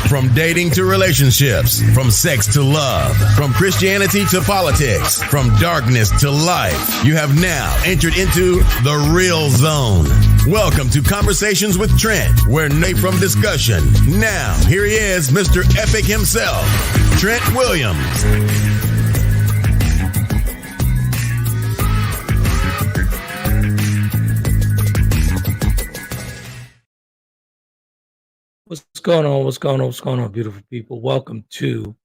From dating to relationships, from sex to love, from Christianity to politics, from darkness to light, you have now entered into the real zone. Welcome to Conversations with Trent, where from discussion. Now, here he is, Mr. Epic himself, Trent Williams. What's going on? What's going on? What's going on, beautiful people? Welcome to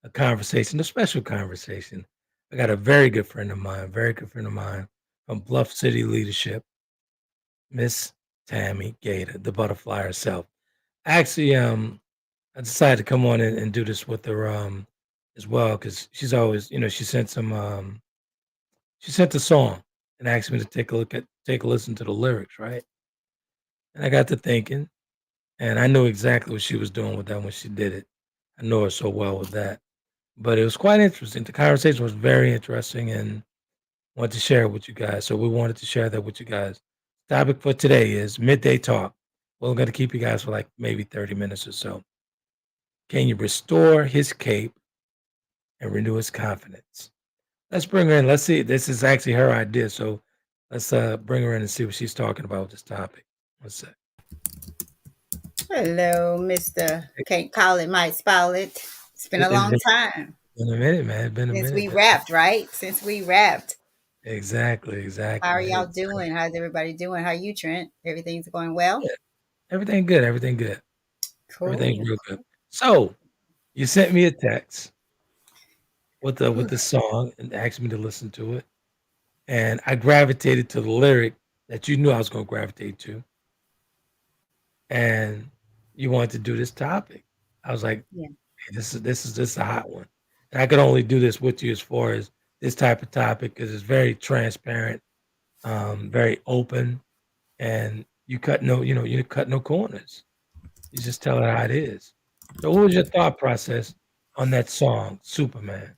a conversation, a special conversation. I got a very good friend of mine from Bluff City Leadership, Miss Tammy Gaitor, the butterfly herself. Actually, I decided to come on and do this with her as well because she's always, she sent a song and asked me to take a listen to the lyrics, right? And I got to thinking. And I knew exactly what she was doing with that when she did it. I know her so well with that. But it was quite interesting. The conversation was very interesting and wanted to share it with you guys. So we wanted to share that with you guys. Topic for today is midday talk. We're going to keep you guys for like maybe 30 minutes or so. Can you restore his cape and renew his confidence? Let's bring her in. Let's see. This is actually her idea. So let's bring her in and see what she's talking about with this topic. What's that? Hello, Mr. Can't call it, might spoil it. It's been a long time. Been a minute, man. Since we wrapped, right? Since we wrapped. Exactly. How are y'all doing? How's everybody doing? How are you, Trent? Everything's going well? Yeah. Everything good. Cool. Everything's real good. So you sent me a text with the song and asked me to listen to it. And I gravitated to the lyric that you knew I was going to gravitate to. And you wanted to do this topic. I was like, Yeah. Hey, this is a hot one. And I could only do this with you as far as this type of topic because it's very transparent, very open, and you cut no corners. You just tell it how it is. So what was your thought process on that song, Superman?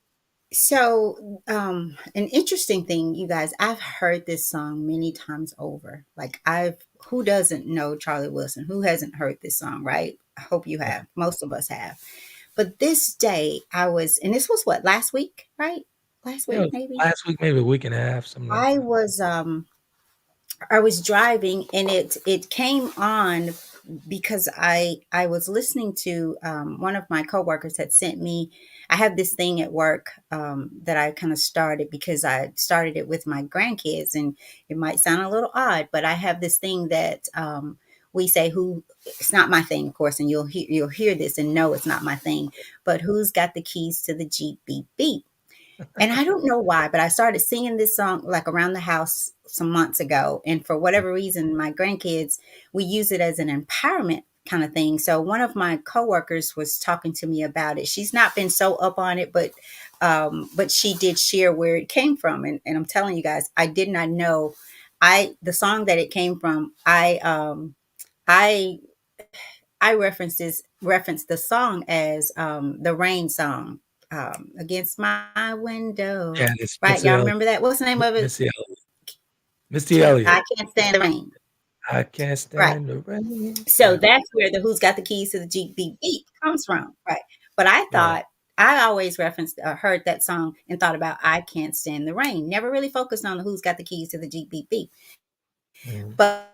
So, an interesting thing, you guys, I've heard this song many times over. Like who doesn't know Charlie Wilson? Who hasn't heard this song, right? I hope you have. Most of us have. But this day and this was what, last week, right? Last week, maybe? Last week, maybe a week and a half, something like that. I was driving and it came on because I was listening to one of my coworkers had sent me. I have this thing at work that I kind of started because I started it with my grandkids, and it might sound a little odd, but I have this thing that we say it's not my thing, of course, and you'll hear this and know it's not my thing, but who's got the keys to the Jeep beep beep? And I don't know why, but I started singing this song like around the house some months ago. And for whatever reason, my grandkids, we use it as an empowerment kind of thing. So one of my coworkers was talking to me about it. She's not been so up on it, but she did share where it came from. And I'm telling you guys, I did not know the song that it came from. I referenced the song as the Rain song. Against my window. Yeah, right? Y'all remember that? What's the name of it? Missy Elliott. I can't stand the rain. I can't stand the rain. So that's where the who's got the keys to the Jeep beep beep comes from. Right. But I thought I always heard that song and thought about I can't stand the rain. Never really focused on the who's got the keys to the Jeep beep beep. But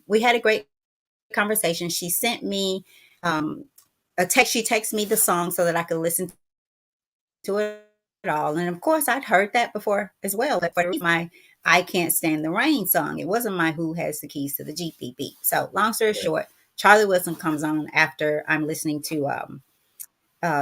we had a great conversation. She sent me a text. She texted me the song so that I could listen to it all. And of course, I'd heard that before as well. But for my I Can't Stand the Rain song, it wasn't my Who Has the Keys to the Jeep beep beep. So long story short, Charlie Wilson comes on after I'm listening to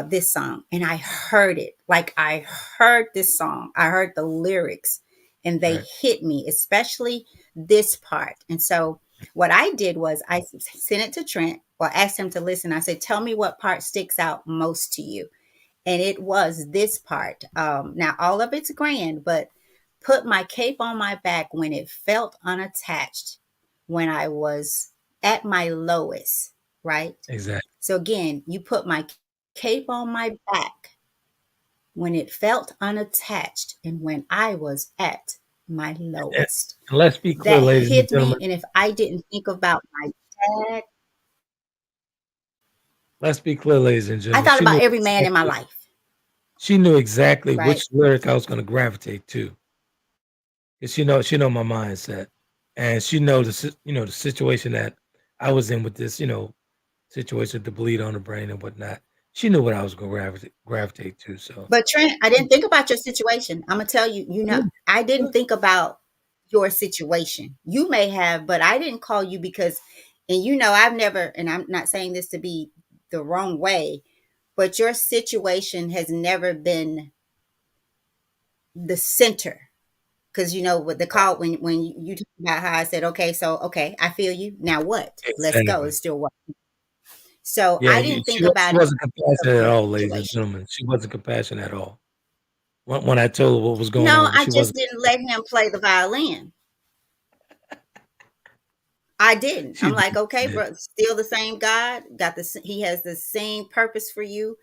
this song. And I heard it. Like I heard this song. I heard the lyrics and they hit me, especially this part. And so what I did was I sent it to Trent. Well, asked him to listen. I said, tell me what part sticks out most to you. And it was this part. Now, all of it's grand, but put my cape on my back when it felt unattached, when I was at my lowest, right? Exactly. So again, you put my cape on my back when it felt unattached and when I was at my lowest. And let's be clear, that ladies hit and gentlemen. me, and if I didn't think about my dad, let's be clear, ladies and I gentlemen. thought about every man in my life, She knew exactly right? which lyric I was going to gravitate to. Cause she know my mindset, and she know the situation that I was in with this situation, the bleed on the brain and whatnot. She knew what I was going to gravitate to. So But Trent, I didn't think about your situation. I'm gonna tell you, I didn't think about your situation. You may have, but I didn't call you because, and I've never, and I'm not saying this to be the wrong way, but your situation has never been the center. Because what the call when you talk about how I said, okay, so okay, I feel you. Now what? Let's go. exactly, It's still work. So yeah, I didn't think she about it wasn't of compassionate at your all, ladies and situation. gentlemen. She wasn't compassionate at all. When I told her what was going No, on, I she just wasn't. didn't let him play the violin. I didn't. She I'm like, okay, did bro, still the same God. He has the same purpose for you.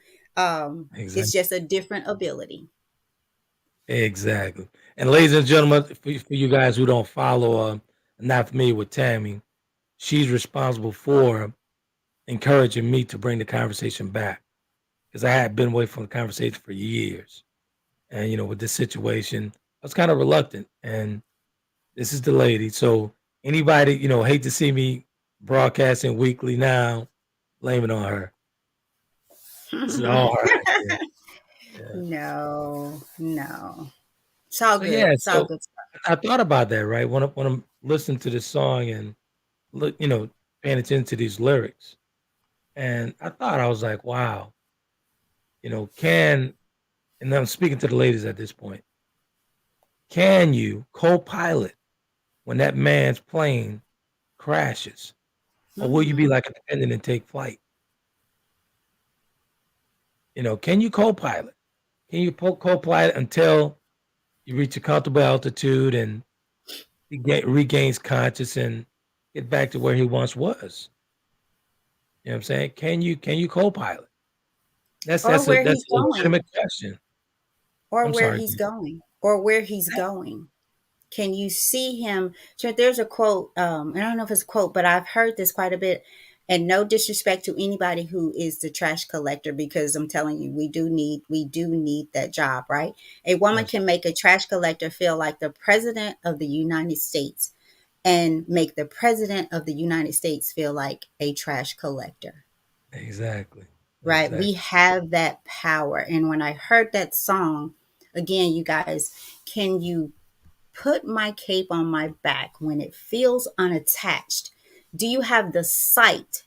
It's exactly, just a different ability. exactly. And ladies and gentlemen, for you guys who don't follow, not familiar with Tammy, she's responsible for encouraging me to bring the conversation back because I had been away from the conversation for years. And with this situation, I was kind of reluctant. And this is the lady. So anybody, hate to see me broadcasting weekly now, blame it on her. This is all her idea. Yeah. No, no. It's all So good. yeah, It's all so good. I thought about that, right? When I'm listening to this song and look, paying attention to these lyrics. And I was like, wow, and I'm speaking to the ladies at this point, can you co-pilot when that man's plane crashes? Or will you be Mm-hmm. like a dependent and take flight? Can you co-pilot? Can you co-pilot until you reach a comfortable altitude and he regains conscious and get back to where he once was? You know what I'm saying? Can you co-pilot? That's Or that's a where that's he's a going. legitimate question. Or I'm where sorry. he's going. Or where he's going. Can you see him? So there's a quote, and I don't know if it's a quote, but I've heard this quite a bit. And no disrespect to anybody who is the trash collector, because I'm telling you, we do need that job, right? A woman Absolutely. can make a trash collector feel like the president of the United States and make the president of the United States feel like a trash collector. Exactly. Right? We Exactly. have that power. And when I heard that song, again, you guys, can you put my cape on my back when it feels unattached? Do you have the sight?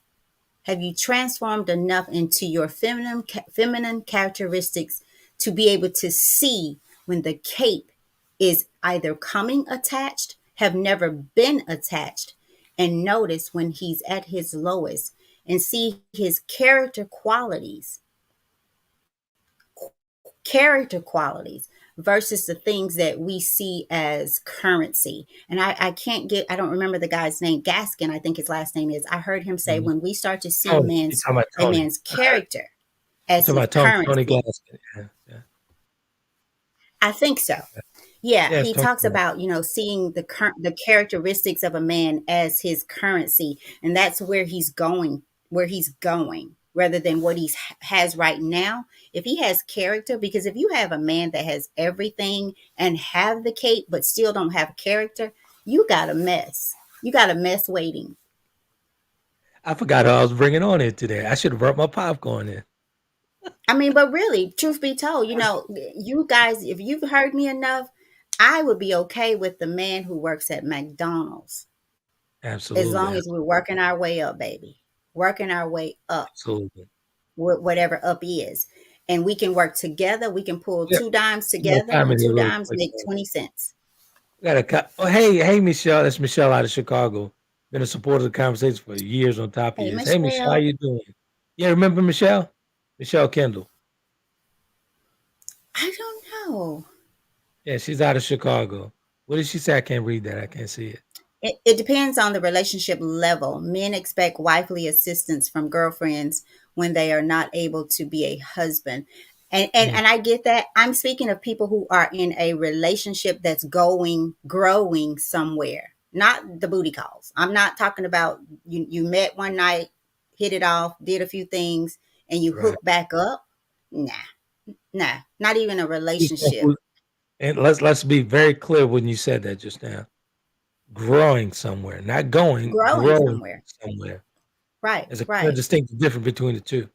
Have you transformed enough into your feminine characteristics to be able to see when the cape is either coming attached, have never been attached, and notice when he's at his lowest and see his character qualities versus the things that we see as currency. And I can't I don't remember the guy's name, Gaskin, I think his last name is. I heard him say, Mhm. when we start to see Tony, you talking about a Tony? man's character You as talking his about Tony currency. Gaskin? Yeah, yeah, I think so. Yeah, yeah. It's he Tony talks Gaskin. about, seeing the characteristics of a man as his currency, and that's where he's going rather than what has right now. If he has character, because if you have a man that has everything and have the cape but still don't have character, you got a mess. You got a mess waiting. I forgot who I was bringing on it today. I should have brought my popcorn in. I mean, but really, truth be told, you guys, if you've heard me enough, I would be okay with the man who works at McDonald's. As Absolutely, long as we're working our way up, baby. Working our way up, absolutely. whatever up is. And we can work together. We can pull Yeah, two dimes you know, together, comment and here two real dimes quick. make 20 cents. Oh, hey, Michelle. That's Michelle out of Chicago. Been a supporter of the conversation for years. On top of Hey, years. Hey, Michelle, how Michelle. you doing? Yeah, remember Michelle? Michelle Kendall. I don't know. Yeah, she's out of Chicago. What did she say? I can't read that. I can't see it. It depends on the relationship level. Men expect wifely assistance from girlfriends when they are not able to be a husband. And, and Mm, and I get that. I'm speaking of people who are in a relationship that's growing somewhere. Not the booty calls. I'm not talking about you met one night, hit it off, did a few things, and you Right. hook back up. Nah, not even a relationship. And let's be very clear when you said that just now. Growing somewhere, not going, Growing growing somewhere. somewhere. Right, There's a clear right. distinct difference between the two.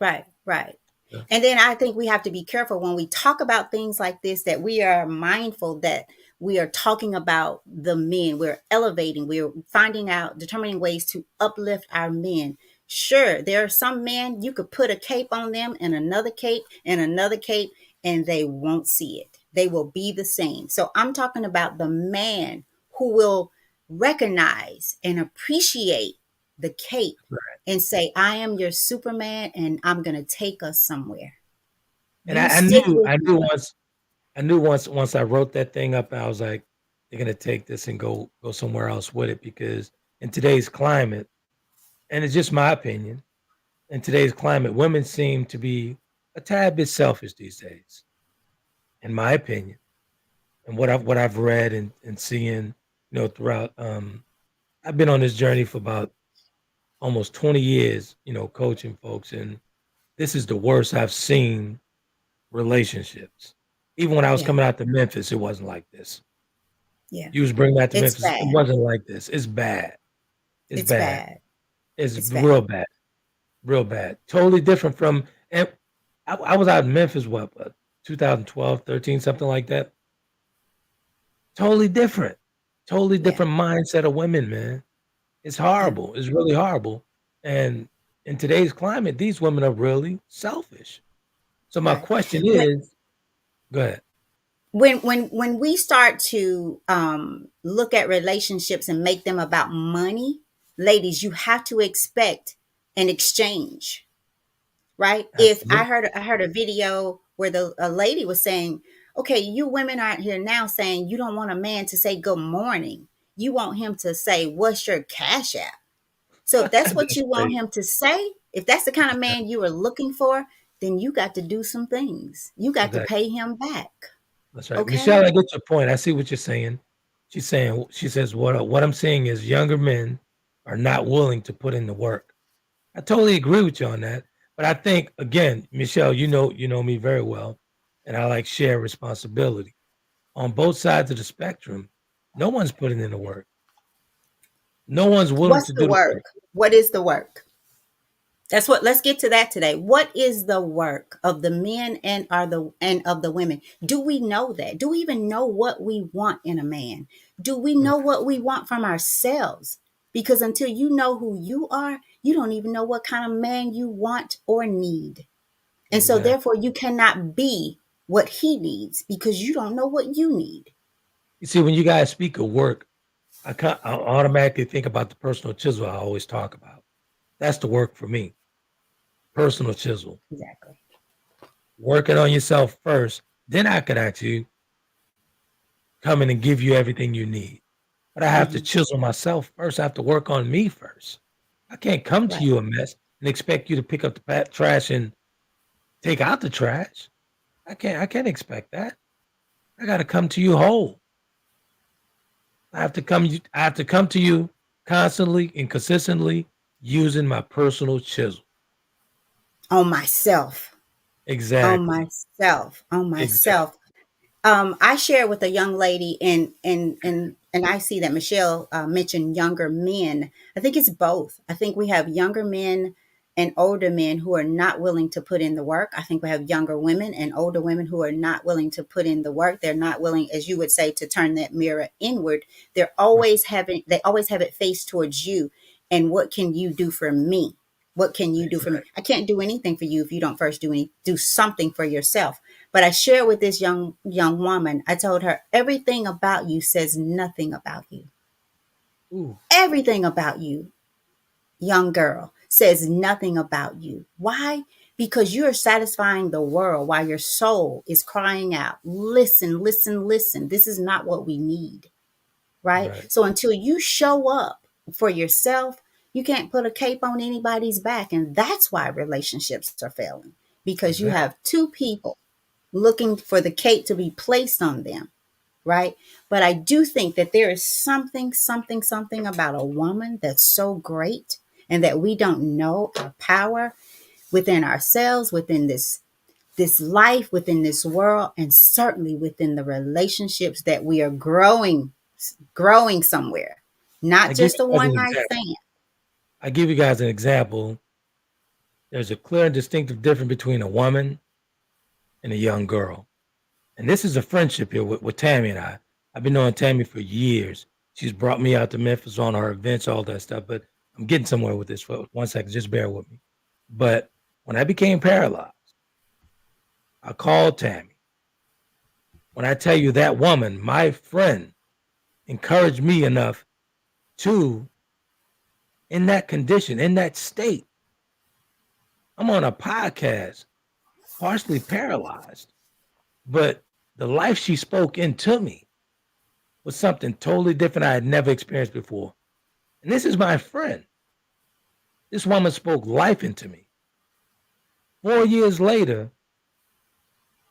Right, right. Yeah. And then I think we have to be careful when we talk about things like this, that we are mindful that we are talking about the men. We're elevating, we're finding out, determining ways to uplift our men. Sure, there are some men you could put a cape on them and another cape and another cape, and they won't see it. They will be the same. So I'm talking about the man who will recognize and appreciate the cape Right. and say, I am your Superman and I'm going to take us somewhere. And You stick with me. I knew once I wrote that thing up, I was like, they're gonna take this and go somewhere else with it because in today's climate, and it's just my opinion, in today's climate, women seem to be a tad bit selfish these days, in my opinion. And what I've read and seeing, throughout I've been on this journey for about almost 20 years, coaching folks, and this is the worst I've seen relationships. Even when I was Yeah, coming out to Memphis, it wasn't like this. yeah. You was bringing that to It's Memphis, it bad. wasn't like this. It's bad. It's It's bad. bad. It's It's real bad. bad. Real bad. Totally different from and I was out in Memphis, 2012, 13, something like that. Totally different. Totally Yeah, different mindset of women, man. It's yeah, horrible. It's really horrible. And in today's climate, these women are really selfish. So my right. question When is, go ahead. when we start to look at relationships and make them about money, ladies, you have to expect an exchange, right? If Absolutely. I heard a video where a lady was saying, okay, you women out here now saying you don't want a man to say good morning. You want him to say, what's your cash app? So if that's what That's you want crazy. him to say, if that's the kind of man you are looking for, then you got to do some things. You got to Exactly. pay him back. That's right. Okay? Michelle, I get your point. I see what you're saying. She says, what I'm saying is younger men are not willing to put in the work. I totally agree with you on that. But I think, again, Michelle, you know me very well, and I like share responsibility. On both sides of the spectrum, no one's putting in the work. No one's willing What's to the do the work? work. What is the work? That's what let's get to that today. What is the work of the men and of the women? Do we know that? Do we even know what we want in a man? Do we know what we want from ourselves? Because until you know who you are, you don't even know what kind of man you want or need. And so Exactly. therefore you cannot be what he needs because you don't know what you need. You see, when you guys speak of work, I automatically think about the personal chisel I always talk about. That's the work for me. Personal chisel. Exactly. Working on yourself first, then I could actually come in and give you everything you need. But I have to Hmm. chisel myself first. I have to work on me first. I can't come to Right. you a mess and expect you to pick up the trash and take out the trash. I can't expect that. I got to come to you whole. I have to come to you constantly and consistently using my personal chisel. On myself. On Exactly. myself. On Exactly. myself. I share with a young lady, and I see that Michelle mentioned younger men. I think it's both. I think we have younger men and older men who are not willing to put in the work. I think we have younger women and older women who are not willing to put in the work. They're not willing, as you would say, to turn that mirror inward. They always have it faced towards you. And what can you do for me? What can you do for me? Exactly. I can't do anything for you if you don't first do something for yourself. But I shared with this young woman, I told her everything about you says nothing about you. Ooh. Everything about you, young girl, says nothing about you. Why? Because you're satisfying the world while your soul is crying out, listen, listen, listen. This is not what we need. Right? Right. So until you show up for yourself, you can't put a cape on anybody's back. And that's why relationships are failing. Because you Exactly. have two people looking for the cape to be placed on them, right? But I do think that there is something about a woman that's so great and that we don't know our power within ourselves, within this life, within this world, and certainly within the relationships that we are growing somewhere, not just a one night stand. I give you guys an example. There's a clear and distinctive difference between a woman and a young girl. And this is a friendship here with Tammy and I. I've been knowing Tammy for years. She's brought me out to Memphis on our events, all that stuff. But I'm getting somewhere with this for 1 second. Just bear with me. But when I became paralyzed, I called Tammy. When I tell you that woman, my friend, encouraged me enough to, in that condition, in that state, I'm on a podcast, partially paralyzed, but the life she spoke into me was something totally different I had never experienced before. And this is my friend. This woman spoke life into me. 4 years later,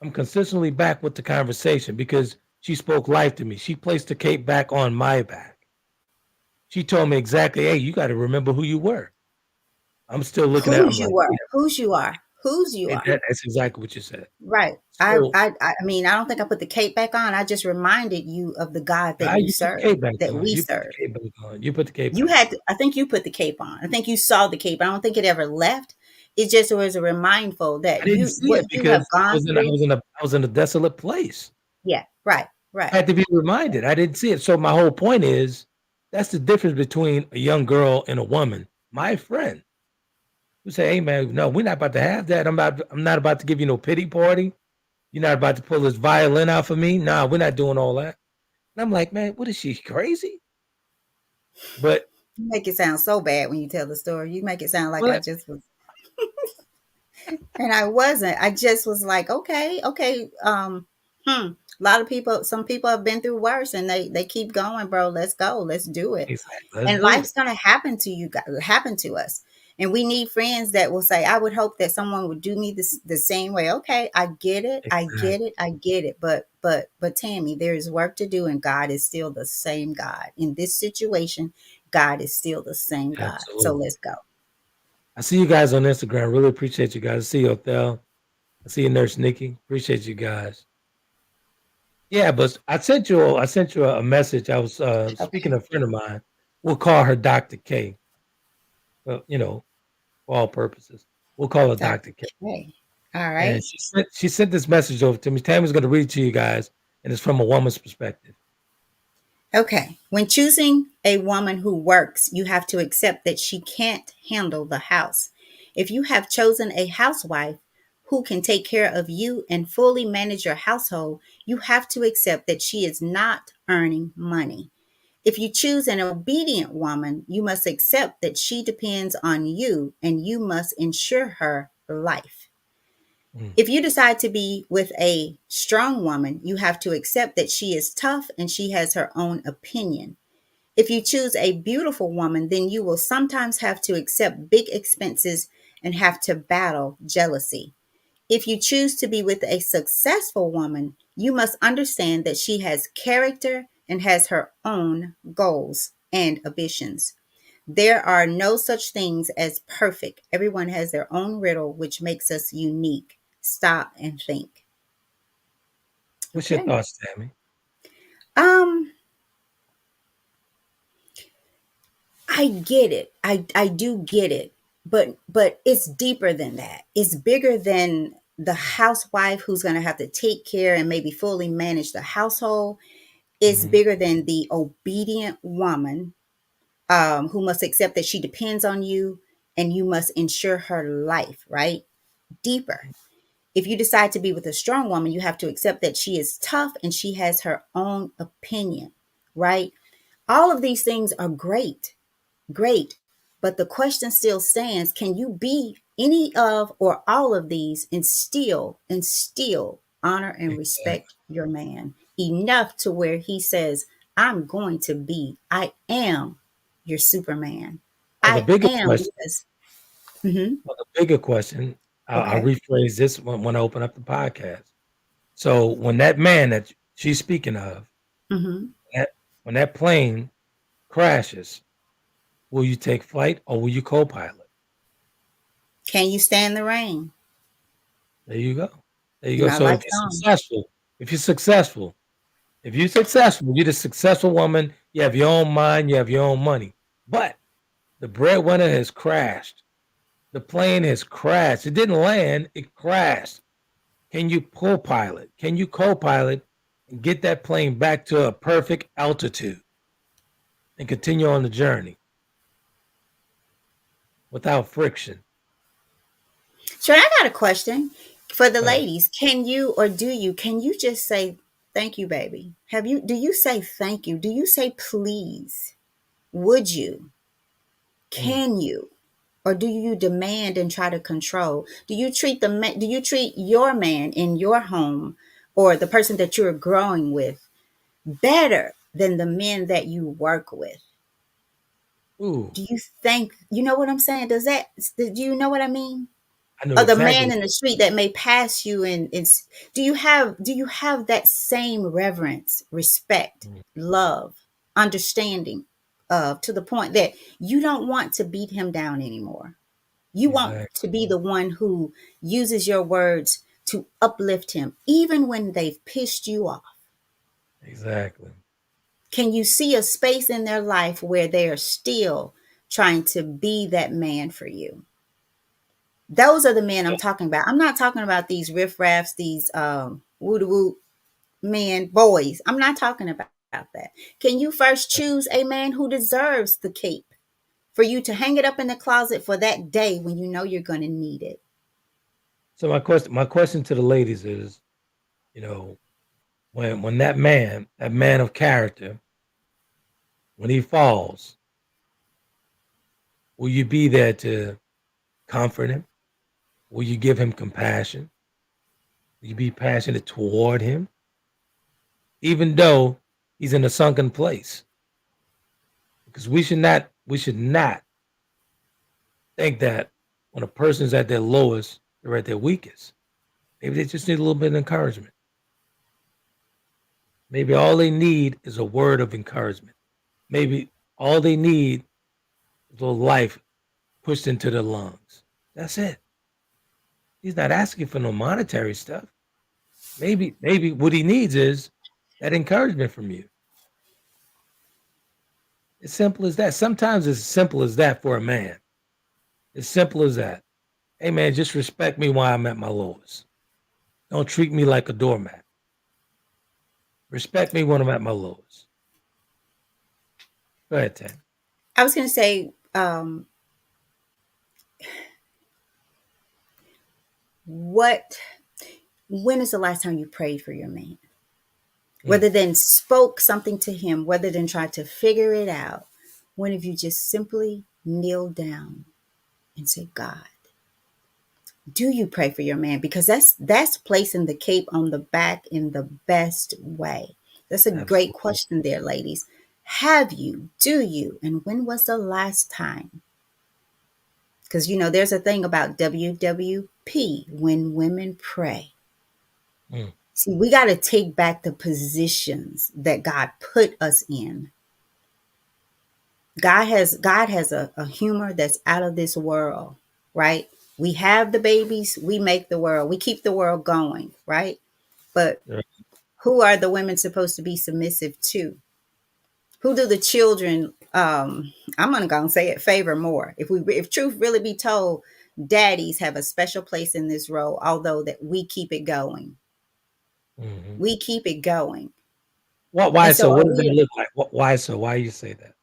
I'm consistently back with the conversation because she spoke life to me. She placed the cape back on my back. She told me exactly, hey, you got to remember who you were. I'm still looking at whose you are. That's exactly what you said. Right. So, I mean, I don't think I put the cape back on. I just reminded you of the God that you serve, that we serve. You put the cape on. I think you put the cape on. I think you saw the cape. I don't think it ever left. It just was a reminder that you have gone through. I was in a desolate place. Yeah, right. I had to be reminded. I didn't see it. So my whole point is, that's the difference between a young girl and a woman. My friend who say, hey man, no, we're not about to have that. I'm not about to give you no pity party. You're not about to pull this violin out for me. Nah, we're not doing all that. And I'm like, man, what is she, crazy? But you make it sound so bad when you tell the story. You make it sound like I just was and I wasn't. I just was like, okay. A lot of people, some people have been through worse and they keep going, bro. Let's go. Let's do it. Exactly. And life's going to happen to you, happen to us. And we need friends that will say, I would hope that someone would do me the same way. Okay, I get it. Exactly. I get it. But Tammy, there is work to do and God is still the same God. In this situation, God is still the same God. Absolutely. So let's go. I see you guys on Instagram. Really appreciate you guys. I see you, Othel. I see you, Nurse Nikki. Appreciate you guys. Yeah, but I sent you a message. I was speaking to a friend of mine. We'll call her Dr. K. You know, for all purposes. We'll call her Dr. K. All right. And she sent this message over to me. Tammy's going to read it to you guys, and it's from a woman's perspective. Okay. When choosing a woman who works, you have to accept that she can't handle the house. If you have chosen a housewife who can take care of you and fully manage your household, you have to accept that she is not earning money. If you choose an obedient woman, you must accept that she depends on you and you must ensure her life. If you decide to be with a strong woman, you have to accept that she is tough and she has her own opinion. If you choose a beautiful woman, then you will sometimes have to accept big expenses and have to battle jealousy. If you choose to be with a successful woman, you must understand that she has character and has her own goals and ambitions. There are no such things as perfect. Everyone has their own riddle, which makes us unique. Stop and think. What's your thoughts, Tammy? I get it. I do get it. But it's deeper than that. It's bigger than the housewife who's going to have to take care and maybe fully manage the household. It's bigger than the obedient woman who must accept that she depends on you and you must ensure her life, right? Deeper. If you decide to be with a strong woman, you have to accept that she is tough and she has her own opinion, right? All of these things are great. But the question still stands, can you be any of or all of these and still honor and respect your man enough to where he says, I am your Superman. The bigger question, I'll rephrase this when I open up the podcast. So when that man that she's speaking of, when that plane crashes, Will you take flight or will you co-pilot? Can you stand the rain? There you go. There you You go. know, I So like if you're songs. successful, if you're successful, if you're successful, you're the successful woman. You have your own mind. You have your own money. But the breadwinner has crashed. The plane has crashed. It didn't land. It crashed. Can you co-pilot? Can you co-pilot and get that plane back to a perfect altitude and continue on the journey without friction? Sure, I got a question for the Right. ladies. Can you or can you just say thank you, baby? Do you say thank you? Do you say please? Would you? Mm. Can you? Or do you demand and try to control? Do you treat your man in your home or the person that you're growing with better than the men that you work with? Ooh, Do you think you know what I'm saying? Do you know what I mean? I know Or the exactly. man in the street that may pass you and do you have that same reverence, respect, Mm, love, understanding to the point that you don't want to beat him down anymore? You want exactly. to be the one who uses your words to uplift him even when they've pissed you off. Exactly. Can you see a space in their life where they are still trying to be that man for you? Those are the men I'm talking about. I'm not talking about these riffraffs, these woo woo men, boys. I'm not talking about that. Can you first choose a man who deserves the cape for you to hang it up in the closet for that day when you know you're going to need it? So my question to the ladies is, you know, when that man of character, when he falls, will you be there to comfort him? Will you give him compassion? Will you be passionate toward him, even though he's in a sunken place? Because we should not think that when a person's at their lowest, they're at their weakest. Maybe they just need a little bit of encouragement. Maybe all they need is a word of encouragement. Maybe all they need is a little life pushed into their lungs. That's it. He's not asking for no monetary stuff. Maybe what he needs is that encouragement from you. As simple as that. Sometimes it's as simple as that for a man. As simple as that. Hey man, just respect me while I'm at my lowest. Don't treat me like a doormat. Respect me when I'm at my lowest. Go ahead, Tam. I was going to say, what? When is the last time you prayed for your man? Mm, Rather than spoke something to him, rather than try to figure it out, when have you just simply kneeled down and say, God, do you pray for your man? Because that's placing the cape on the back in the best way. That's a great absolutely. question there, ladies. Have you? Do you? And when was the last time? Because there's a thing about WWP, when women pray. Mm, See, we got to take back the positions that God put us in. God has a humor that's out of this world, right? We have the babies, we make the world, we keep the world going, right? But yeah, who are the women supposed to be submissive to? Who do the children I'm gonna go and say it, favor more? If truth really be told, daddies have a special place in this role, although that we keep it going. mhm. We keep it going. Why And so so? What are does that we? look like? Why so? Why you say that?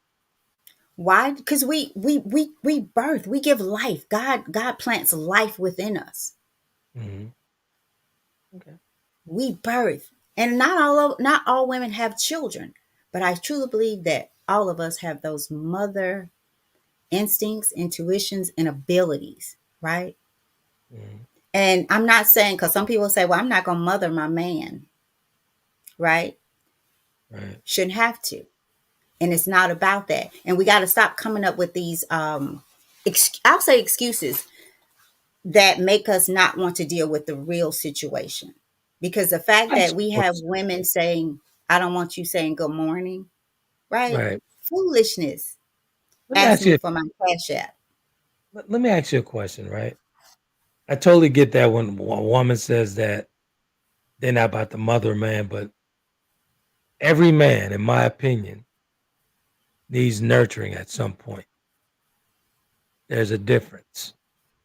Why? Because we birth, we give life. God plants life within us. Mhm. Okay. We birth. And not all women have children, but I truly believe that all of us have those mother instincts, intuitions, and abilities, right? Mhm. And I'm not saying, because some people say, well, I'm not going to mother my man, right? Right. Shouldn't have to. And it's not about that. And we got to stop coming up with these, I'll say excuses that make us not want to deal with the real situation. Because the fact I that just we want have to say women saying, I don't want you saying good morning, right? right. Foolishness. Let me ask ask you. me for my cash app. Let me ask you a question, right? I totally get that when a woman says that they're not about the mother of man, but every man, in my opinion, needs nurturing at some point. There's a difference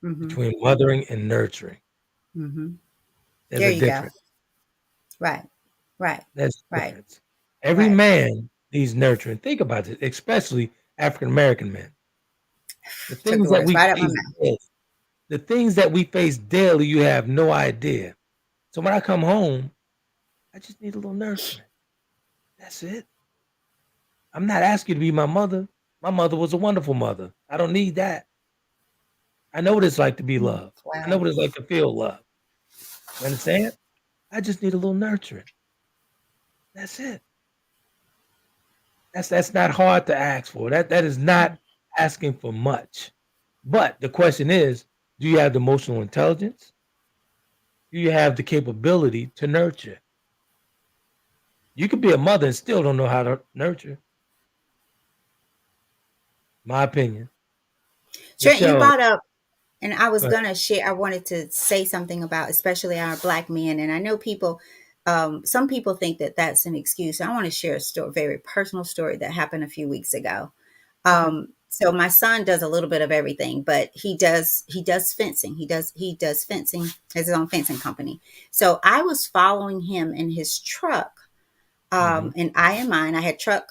Mm-hmm. between mothering and nurturing. Mm-hmm. There's There a you go. difference. Right. Right. There's a Right. difference. Every Right. man needs nurturing. Think about it, especially African American men. The Took things the that words we right up my face mouth. daily, the things that we face daily, you have no idea. So when I come home, I just need a little nurturing. That's it. I'm not asking you to be my mother. My mother was a wonderful mother. I don't need that. I know what it's like to be loved. I know Wow. what it's like to feel love. You understand? I just need a little nurturing. That's it. That's not hard to ask for. That is not asking for much. But the question is, do you have the emotional intelligence? Do you have the capability to nurture? You could be a mother and still don't know how to nurture. My opinion. Trent, you Michelle, brought up, and I was go ahead. gonna share. I wanted to say something about, especially our black men, and I know people. Some people think that that's an excuse. I want to share a story, very personal story that happened a few weeks ago. Okay. So my son does a little bit of everything, but he does fencing. He does fencing, has his own fencing company. So I was following him in his truck, Hmm. and I in mine. I had truck.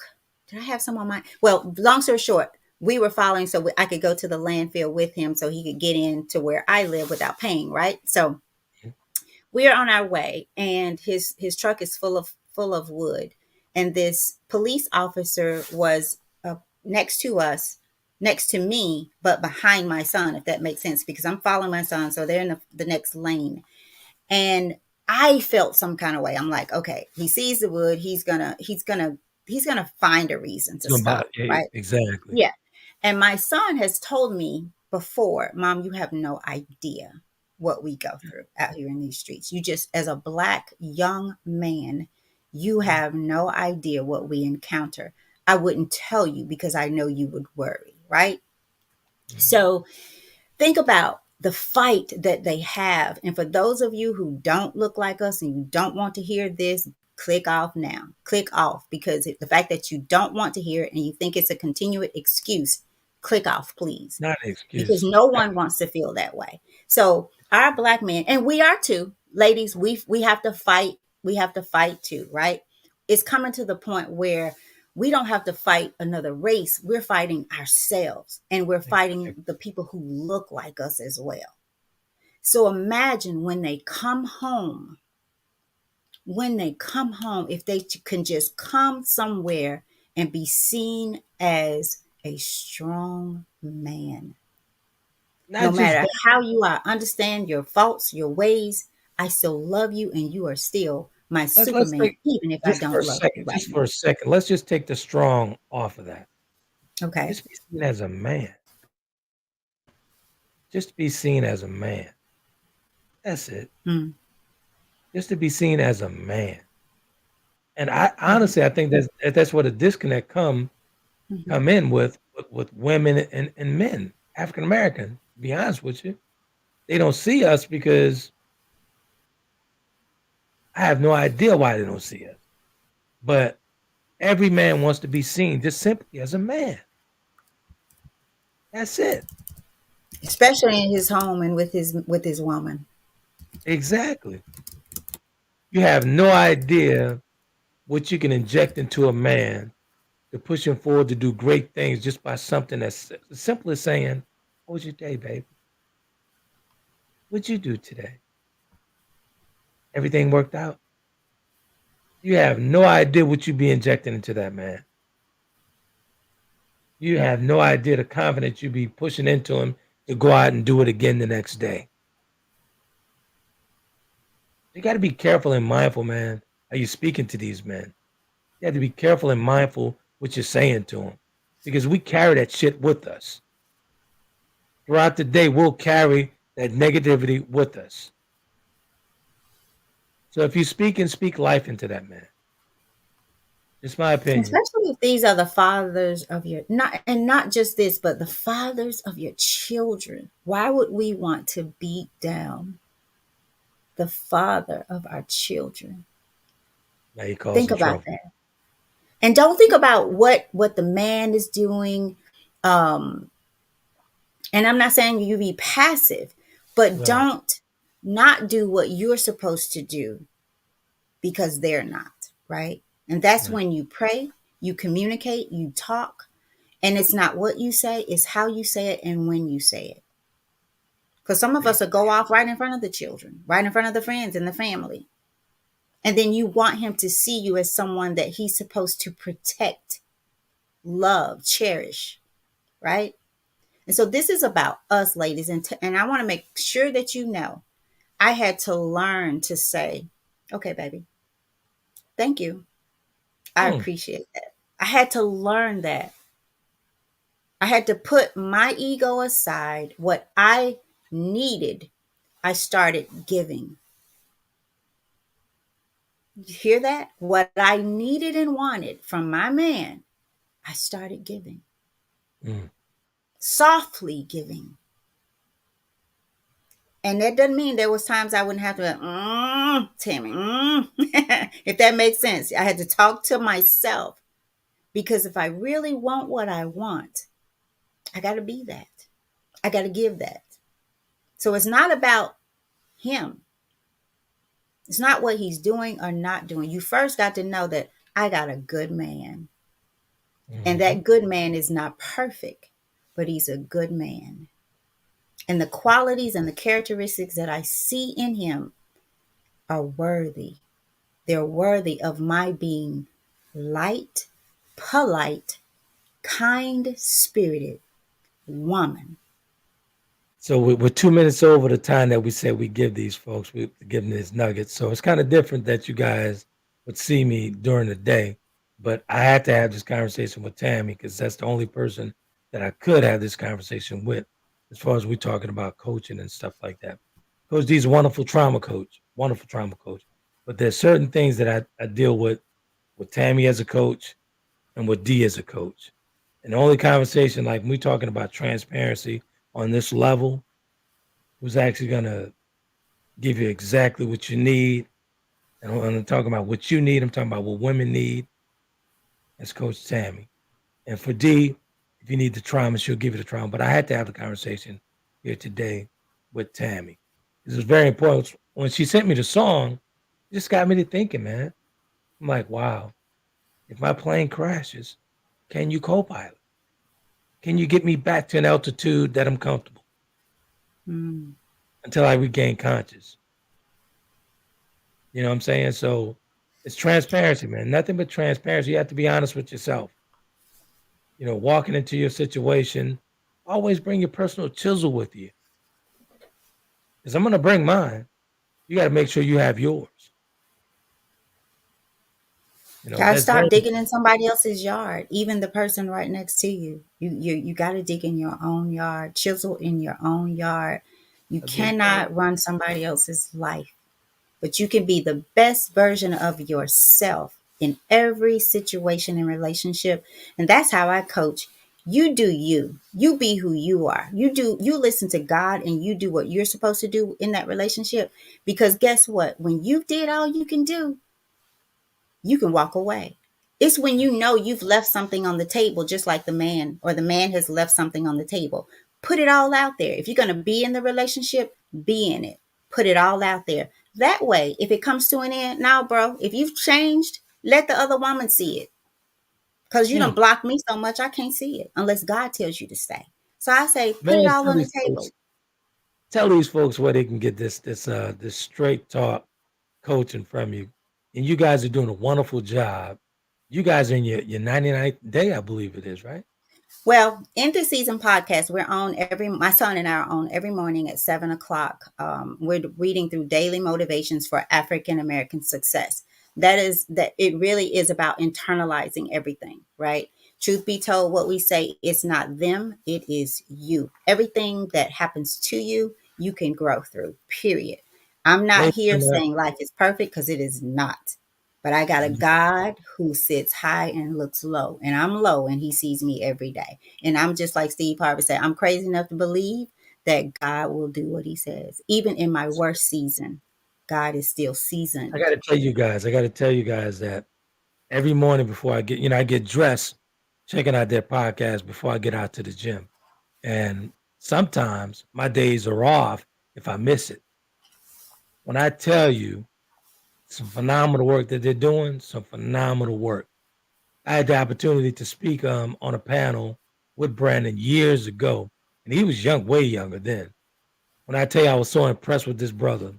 Did I have some on mine? Well, long story short, we were following so I could go to the landfill with him, so he could get in to where I live without paying. Right. So we're on our way, and his truck is full of wood, and this police officer was next to us, next to me, but behind my son, if that makes sense, because I'm following my son, so they're in the next lane. And I felt some kind of way. I'm like, okay, he sees the wood, he's gonna find a reason to stop, Yeah, right? exactly. Yeah. And my son has told me before, Mom, you have no idea what we go through out here in these streets. You just, as a black young man, you have no idea what we encounter. I wouldn't tell you because I know you would worry, right? Mhm. So think about the fight that they have. And for those of you who don't look like us and you don't want to hear this, click off now. Click off, because the fact that you don't want to hear it and you think it's a continued excuse, click off, please, Not an because excuse. no one wants to feel that way. So our black men, and we are too, ladies, we have to fight. We have to fight too, right? It's coming to the point where we don't have to fight another race. We're fighting ourselves, and we're fighting the people who look like us as well. So imagine when they come home, if they can just come somewhere and be seen as a strong man. No Not just matter that. how you are, understand your faults, your ways, I still love you, and you are still my Let's Superman, take even if I just for don't a love you second, right just for now. a second. Let's just take the strong off of that. Okay. Just be seen as a man. Just be seen as a man. That's it. Mm, Just to be seen as a man. And I mhm, honestly, I think that's where the disconnect mhm. come in with women and men, African American. To be honest with you, they don't see us because I have no idea why they don't see us. But every man wants to be seen just simply as a man. That's it. Especially in his home and with his woman. Exactly. You have no idea what you can inject into a man to push him forward to do great things just by something that's as simple as saying, "How was your day, baby? What'd you do today? Everything worked out?" You have no idea what you be injecting into that man. You have no idea the confidence you be pushing into him to go out and do it again the next day. You got to be careful and mindful, man. How you speaking to these men? You have to be careful and mindful what you're saying to them, because we carry that shit with us throughout the day. We'll carry that negativity with us. So if you speak life into that man. Just my opinion. Especially if these are the fathers of your not just this, but the fathers of your children. Why would we want to beat down the father of our children? Now he Think causing about trouble. that. And don't think about what the man is doing. Um, and I'm not saying you be passive, but Right. don't not do what you're supposed to do because they're not, right? And that's Right. when you pray, you communicate, you talk, and it's not what you say, it's how you say it and when you say it. Because some of us will go off right in front of the children, right in front of the friends and the family. And then you want him to see you as someone that he's supposed to protect, love, cherish, right? And so this is about us, ladies. And I want to make sure that you know, I had to learn to say, okay, baby, thank you. I Hmm. appreciate that. I had to learn that. I had to put my ego aside. What I needed, I started giving. You hear that? What I needed and wanted from my man, I started giving. Mm. Softly giving. And that doesn't mean there was times I wouldn't have to, Tammy, if that makes sense. I had to talk to myself because if I really want what I want, I got to be that. I got to give that. So it's not about him. It's not what he's doing or not doing. You first got to know that I got a good man. And Hmm. that good man is not perfect, but he's a good man. And the qualities and the characteristics that I see in him are worthy. They're worthy of my being light, polite, kind spirited woman. So we're 2 minutes over the time that we said we give these folks. We give them these nuggets. So it's kind of different that you guys would see me during the day, but I had to have this conversation with Tammy because that's the only person that I could have this conversation with, as far as we talking about coaching and stuff like that. Coach D's a wonderful trauma coach. But there's certain things that I deal with Tammy as a coach and with D as a coach. And the only conversation, like we talking about transparency on this level, who's actually gonna give you exactly what you need. And when I'm talking about what you need, I'm talking about what women need. That's Coach Tammy. And for D, if you need the trauma, she'll give you the trauma. But I had to have the conversation here today with Tammy. This is very important. When she sent me the song, it just got me to thinking, man. I'm like, wow, if my plane crashes, can you co-pilot? Can you get me back to an altitude that I'm comfortable Mm. until I regain conscious? You know what I'm saying? So it's transparency, man. Nothing but transparency. You have to be honest with yourself. Walking into your situation, always bring your personal chisel with you. Because I'm going to bring mine. You got to make sure you have yours. Gotta That's very stop digging in somebody else's yard, even the person right next to you. You gotta dig in your own yard, chisel in your own yard. You a big thing. cannot run somebody else's life, but you can be the best version of yourself in every situation and relationship. And that's how I coach. You do you. You be who you are. You listen to God and you do what you're supposed to do in that relationship. Because guess what? When you did all you can do, you can walk away. It's when you know you've left something on the table, just like the man or the man has left something on the table. Put it all out there. If you're going to be in the relationship, be in it. Put it all out there. That way, if it comes to an end, now, bro, if you've changed, let the other woman see it. Because you Hmm. don't block me so much, I can't see it unless God tells you to stay. So I say, put it Man, all on the table. tell these folks where they can get this straight talk coaching from you. And you guys are doing a wonderful job. You guys are in your 99th day, I believe it is, right? Well, in the season podcast, we're on my son and I are on every morning at 7 o'clock. We're reading through daily motivations for African American success. That it really is about internalizing everything, right? Truth be told, what we say, it's not them, it is you. Everything that happens to you, you can grow through, period. I'm not Ladies here and saying life is perfect because it is not. But I got a God who sits high and looks low, and I'm low, and he sees me every day. And I'm just like Steve Harvey said, I'm crazy enough to believe that God will do what he says. Even in my worst season, God is still I seasoned. got to tell you guys that every morning before I get, I get dressed, checking out their podcast before I get out to the gym. And sometimes my days are off if I miss it. When I tell you some phenomenal work that they're doing, some phenomenal work. I had the opportunity to speak on a panel with Brandon years ago, and he was young, way younger then. When I tell you I was so impressed with this brother,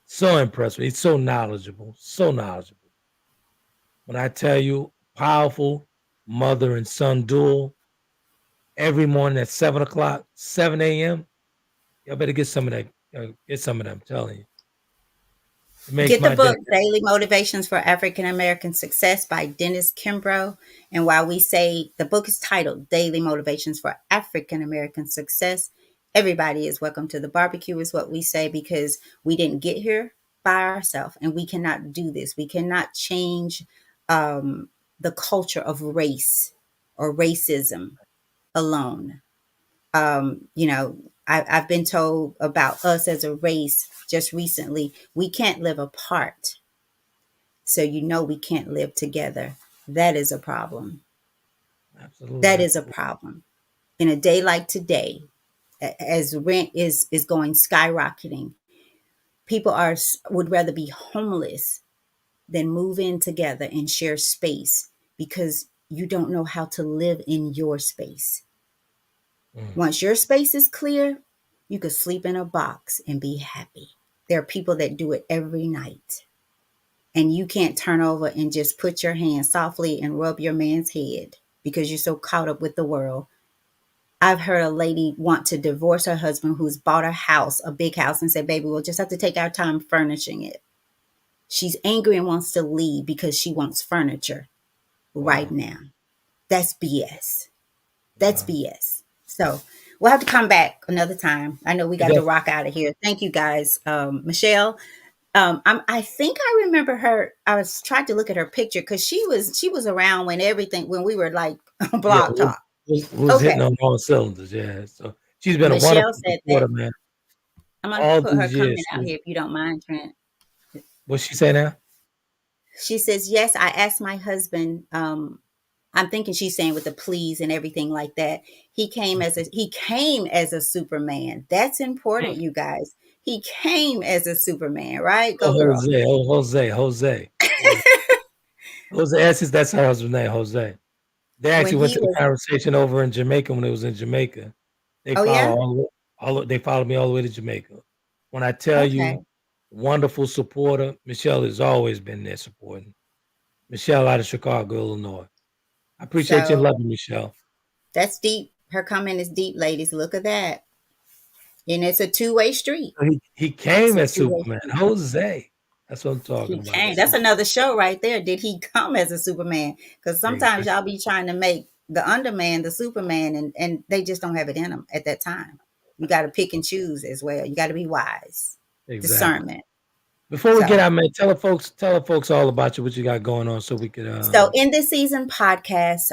so impressed with, he's so knowledgeable, so knowledgeable. When I tell you, powerful mother and son duel every morning at 7 o'clock, 7 a.m. Y'all better get some of that. Get some of them. I'm telling you, it makes Get the my day. book, Daily Motivations for African American Success by Dennis Kimbrough. And while we say the book is titled Daily Motivations for African American Success, everybody is welcome to the barbecue, is what we say, because we didn't get here by ourselves and we cannot do this. We cannot change the culture of race or racism alone. I've been told about us as a race just recently, we can't live apart. So we can't live together. That is a problem. Absolutely, That is a absolutely. problem. In a day like today, as rent is going skyrocketing, people would rather be homeless than move in together and share space because you don't know how to live in your space. Once your space is clear, you could sleep in a box and be happy. There are people that do it every night. And you can't turn over and just put your hand softly and rub your man's head because you're so caught up with the world. I've heard a lady want to divorce her husband who's bought a house, a big house, and said, baby, we'll just have to take our time furnishing it. She's angry and wants to leave because she wants furniture right Wow. now. That's BS. That's Wow. BS. So we'll have to come back another time. I know we got to Yes. rock out of here. Thank you guys. Michelle, I think I remember her. I was trying to look at her picture because she was around when we were like Yeah, blog talk. was hitting Okay. on all cylinders. Yeah. So she's been a Michelle wonderful said that. supporter, man. I'm going to All put her these comment years. out here if you don't mind, Trent. What's she say now? She says, yes, I asked my husband, I'm thinking she's saying with the please and everything like that. He came as a Superman. That's important, you guys. He came as a Superman, right? Oh, Go girl. Jose. Oh, Jose. Jose. That's her husband's name, Jose. They When actually went he to the was, conversation over in Jamaica when it was in Jamaica. They oh follow yeah, they followed me all the way to Jamaica. When I tell okay. you, wonderful supporter, Michelle has always been there supporting. Michelle out of Chicago, Illinois. I appreciate you and So love you, Michelle. that's deep. Her comment is deep, ladies. Look at that. And it's a two-way street. He It's came a as two-way Superman. street. Jose. That's what I'm talking He about. came. That's another show right there. Did he come as a Superman? Because sometimes Exactly. y'all be trying to make the underman the Superman, and they just don't have it in them at that time. You got to pick and choose as well. You got to be wise, Exactly. discernment. Before we get So out, man, tell the folks all about you, what you got going on so we could So in this season podcast,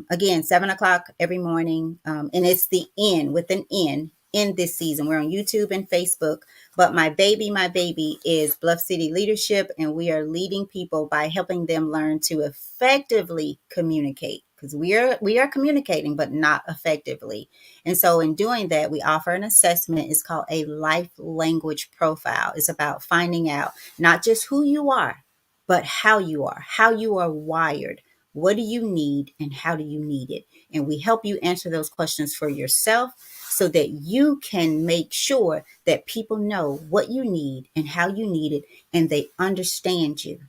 again, 7 o'clock every morning, and it's the N with an N in this season. We're on YouTube and Facebook. But my baby is Bluff City Leadership, and we are leading people by helping them learn to effectively communicate because we are communicating, but not effectively. And so in doing that, we offer an assessment. It's called a life language profile. It's about finding out not just who you are, but how you are wired. What do you need and how do you need it? And we help you answer those questions for yourself so that you can make sure that people know what you need and how you need it, and they understand you.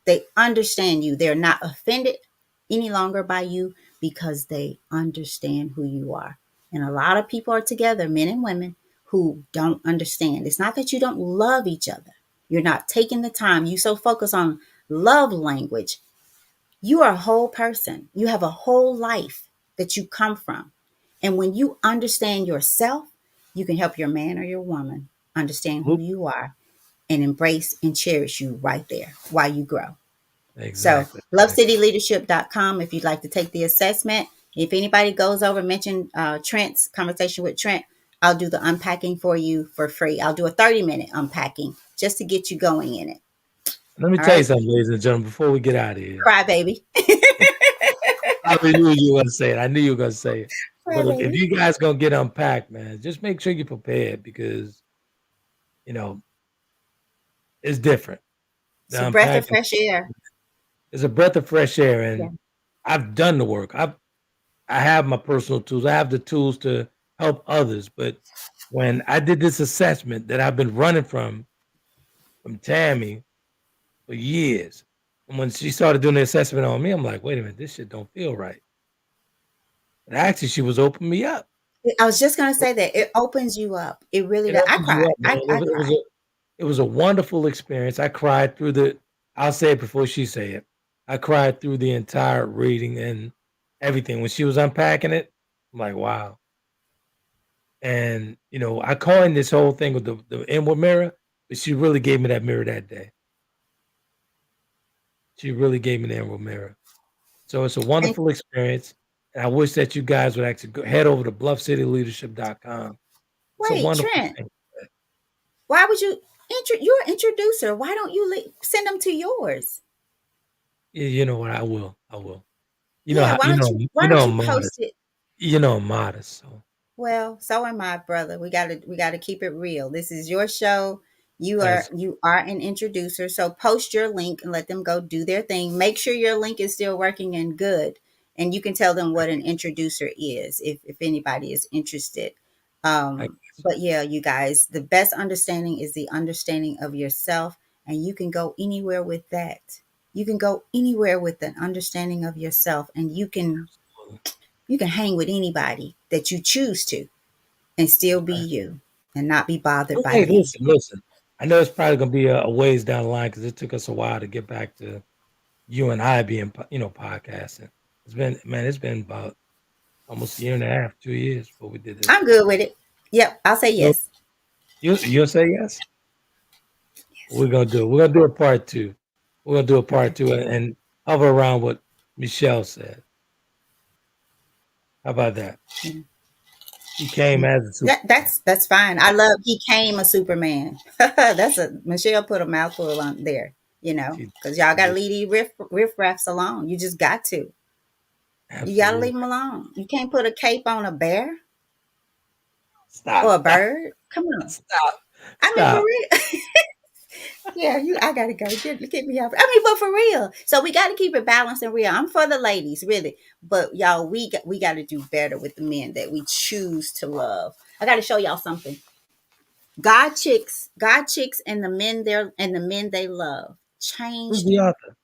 They understand you. They're not offended any longer by you because they understand who you are. And a lot of people are together, men and women, who don't understand. It's not that you don't love each other. You're not taking the time. You so focus on love language. You are a whole person. You have a whole life that you come from. And when you understand yourself, you can help your man or your woman understand who Whoop, you are and embrace and cherish you right there while you grow. So Exactly. lovecityleadership.com if you'd like to take the assessment. If anybody goes over, mention Trent's conversation with Trent, I'll do the unpacking for you for free. I'll do a 30-minute unpacking just to get you going in it. Let me All tell you right. something, ladies and gentlemen, before we get out of here. Cry baby. I already knew you were gonna say it. I knew you were gonna say it. Cry But look, if baby. you guys gonna get unpacked, man, just make sure you're prepared because you know it's different. It's The a breath of unpacking fresh air. is a breath of fresh air, Yeah. and I've done the work. I have my personal tools. I have the tools to help others. But when I did this assessment that I've been running from Tammy for years, and when she started doing the assessment on me, I'm like, wait a minute, this shit don't feel right. And actually, she was opening me up. I was just gonna say that it opens you up. It really It does. I opens you cried. up, man. I cried. It was a wonderful experience. I cried through the. I'll say it before she say it. I cried through the entire reading and everything. When she was unpacking it, I'm like, wow. And I coined this whole thing with the inward mirror, but she really gave me that mirror that day. She really gave me the inward mirror. So it's a And wonderful experience. And I wish that you guys would actually head over to bluffcityleadership.com. It's a wait, wonderful Trent, thing. why would you you're an introducer? Why don't you send them to yours? You know what? I will. I will. You know Yeah, how you know why you don't know you I'm post modest. it? I'm modest. So Well, so am I, brother. We gotta keep it real. This is your show. You are as you are an introducer. So post your link and let them go do their thing. Make sure your link is still working and good. And you can tell them what an introducer is if anybody is interested. I But yeah, you guys, the best understanding is the understanding of yourself, and you can go anywhere with that. You can go anywhere with an understanding of yourself, and you can hang with anybody that you choose to and still be right. you and not be bothered by Hey, them. listen. I know it's probably gonna be a ways down the line because it took us a while to get back to you and I being podcasting. It's been about almost a year and a half, 2 years before we did this. I'm good with it. Yep, I'll say So yes. you'll say yes. We're gonna do a part two. We're gonna do a Okay. part two and hover around what Michelle said. How about that? Yeah. He came as a super. That's fine. I love he came a Superman. That's a Michelle put a mouthful on there, She, because y'all she gotta did. leave these riff raffs alone. You just got to. You gotta leave Absolutely. them alone. You can't put a cape on a bear or Stop. a bird. Come on. Stop. I mean, for Stop. real. Yeah, I gotta go. Get me off. I mean, but for real. So we got to keep it balanced and real. I'm for the ladies, really, but y'all, we got to do better with the men that we choose to love. I got to show y'all something. God chicks, and the men they love Who's changed the author?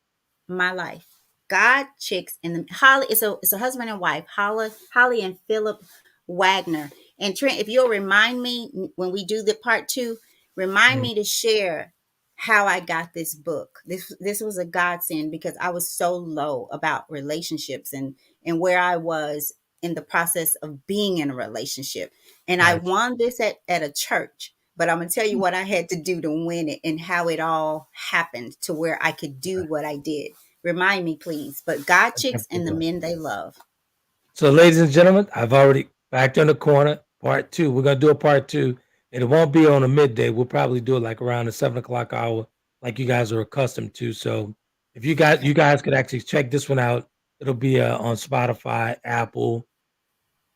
my life. God chicks and the Holly. It's a husband and wife. Holly and Philip Wagner. And Trent, if you'll remind me when we do the part two, remind Mm, me to share how I got this book. This was a godsend because I was so low about relationships and where I was in the process of being in a relationship. And I gotcha. won this at a church. But I'm gonna tell you what I had to do to win it and how it all happened to where I could do what I did. Remind me, please. But God I chicks definitely and the will. men they love. So, ladies and gentlemen, I've already backed on the corner. Part two. We're gonna do a part two, and it won't be on a midday. We'll probably do it like around the 7 o'clock hour, like you guys are accustomed to. So, if you Okay. guys could actually check this one out, it'll be on Spotify, Apple,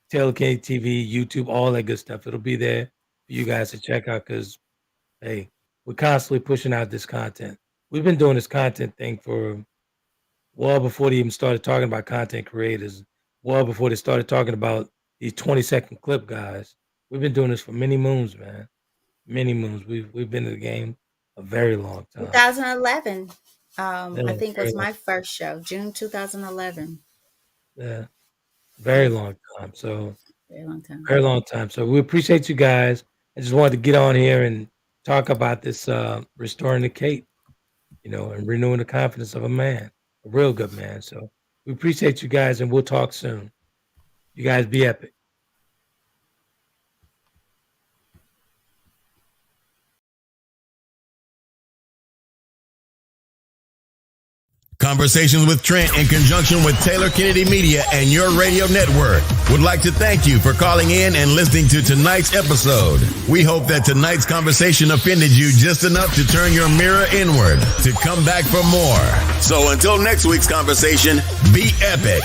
Taylor King TV, YouTube, all that good stuff. It'll be there for you guys to check out because hey, we're constantly pushing out this content. We've been doing this content thing for well before they even started talking about content creators, well before they started talking about these 20-second clip guys. We've been doing this for many moons, man. Many moons. We've been in the game a very long time. 2011, Yeah, I think very was long, my first show. June 2011. yeah, very Yes, long time. So very long time. very long time. So we appreciate you guys. I just wanted to get on here and talk about this restoring the Kate, and renewing the confidence of a man, a real good man. So we appreciate you guys and we'll talk soon. You guys be epic. Conversations with Trent in conjunction with Taylor Kennedy Media and your radio network would like to thank you for calling in and listening to tonight's episode. We hope that tonight's conversation offended you just enough to turn your mirror inward to come back for more. So until next week's conversation, be epic.